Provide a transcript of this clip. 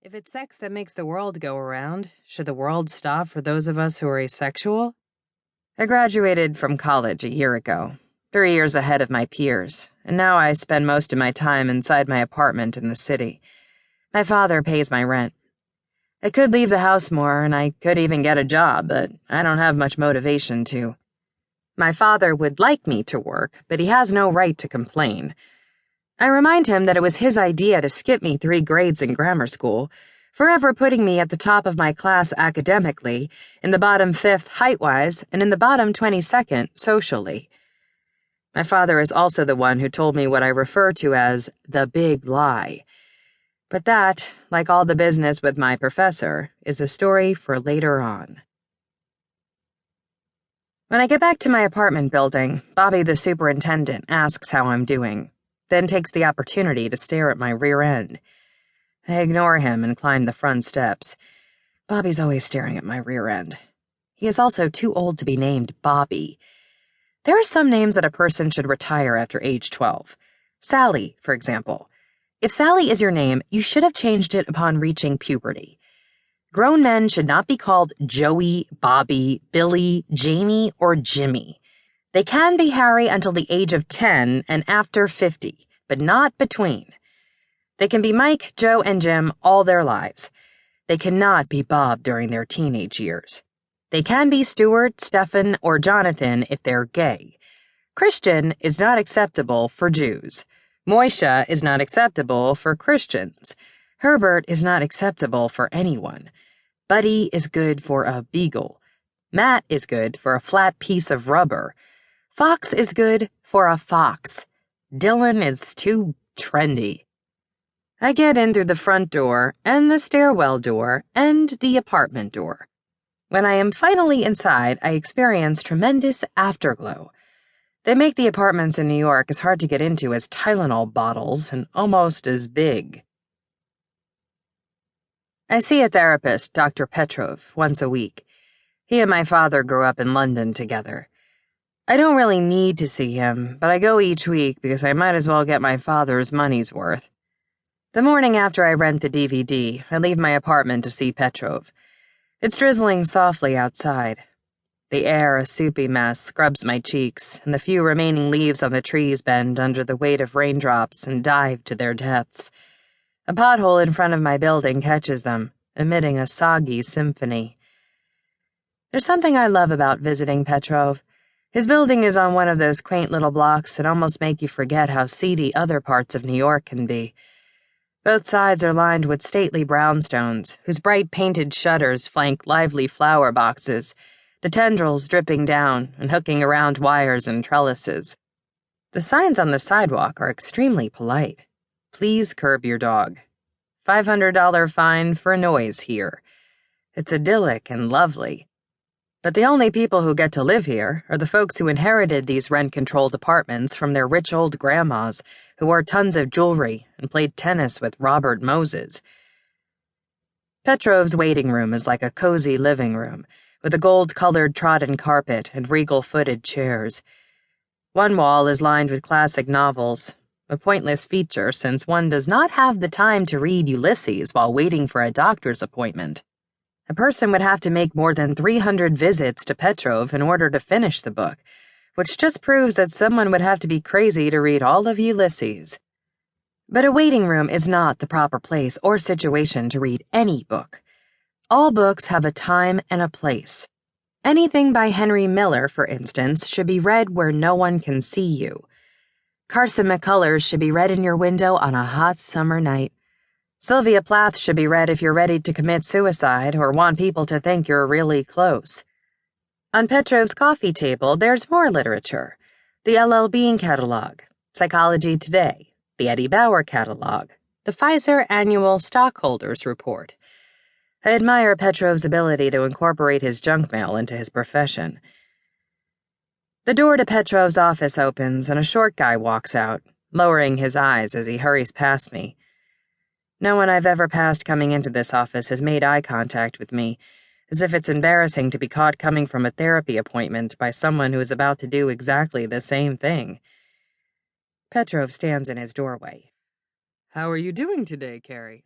If it's sex that makes the world go around, should the world stop for those of us who are asexual? I graduated from college a year ago, 3 years ahead of my peers, and now I spend most of my time inside my apartment in the city. My father pays my rent. I could leave the house more, and I could even get a job, but I don't have much motivation to. My father would like me to work, but he has no right to complain. I remind him that it was his idea to skip me 3 grades in grammar school, forever putting me at the top of my class academically, in the bottom 5th height-wise, and in the bottom 22nd socially. My father is also the one who told me what I refer to as the big lie. But that, like all the business with my professor, is a story for later on. When I get back to my apartment building, Bobby the superintendent asks how I'm doing, then takes the opportunity to stare at my rear end. I ignore him and climb the front steps. Bobby's always staring at my rear end. He is also too old to be named Bobby. There are some names that a person should retire after age 12. Sally, for example. If Sally is your name, you should have changed it upon reaching puberty. Grown men should not be called Joey, Bobby, Billy, Jamie, or Jimmy. They can be Harry until the age of 10 and after 50, but not between. They can be Mike, Joe, and Jim all their lives. They cannot be Bob during their teenage years. They can be Stuart, Stephen, or Jonathan if they're gay. Christian is not acceptable for Jews. Moisha is not acceptable for Christians. Herbert is not acceptable for anyone. Buddy is good for a beagle. Matt is good for a flat piece of rubber. Fox is good for a fox. Dylan is too trendy. I get in through the front door, and the stairwell door, and the apartment door. When I am finally inside, I experience tremendous afterglow. They make the apartments in New York as hard to get into as Tylenol bottles and almost as big. I see a therapist, Dr. Petrov, once a week. He and my father grew up in London together. I don't really need to see him, but I go each week because I might as well get my father's money's worth. The morning after I rent the DVD, I leave my apartment to see Petrov. It's drizzling softly outside. The air, a soupy mess, scrubs my cheeks, and the few remaining leaves on the trees bend under the weight of raindrops and dive to their deaths. A pothole in front of my building catches them, emitting a soggy symphony. There's something I love about visiting Petrov. His building is on one of those quaint little blocks that almost make you forget how seedy other parts of New York can be. Both sides are lined with stately brownstones, whose bright painted shutters flank lively flower boxes, the tendrils dripping down and hooking around wires and trellises. The signs on the sidewalk are extremely polite. Please curb your dog. $500 fine for noise here. It's idyllic and lovely. But the only people who get to live here are the folks who inherited these rent-controlled apartments from their rich old grandmas who wore tons of jewelry and played tennis with Robert Moses. Petrov's waiting room is like a cozy living room, with a gold-colored trodden carpet and regal-footed chairs. One wall is lined with classic novels, a pointless feature since one does not have the time to read Ulysses while waiting for a doctor's appointment. A person would have to make more than 300 visits to Petrov in order to finish the book, which just proves that someone would have to be crazy to read all of Ulysses. But a waiting room is not the proper place or situation to read any book. All books have a time and a place. Anything by Henry Miller, for instance, should be read where no one can see you. Carson McCullers should be read in your window on a hot summer night. Sylvia Plath should be read if you're ready to commit suicide or want people to think you're really close. On Petrov's coffee table, there's more literature. The L.L. Bean catalog, Psychology Today, the Eddie Bauer catalog, the Pfizer Annual Stockholders Report. I admire Petrov's ability to incorporate his junk mail into his profession. The door to Petrov's office opens and a short guy walks out, lowering his eyes as he hurries past me. No one I've ever passed coming into this office has made eye contact with me, as if it's embarrassing to be caught coming from a therapy appointment by someone who is about to do exactly the same thing. Petrov stands in his doorway. How are you doing today, Carrie?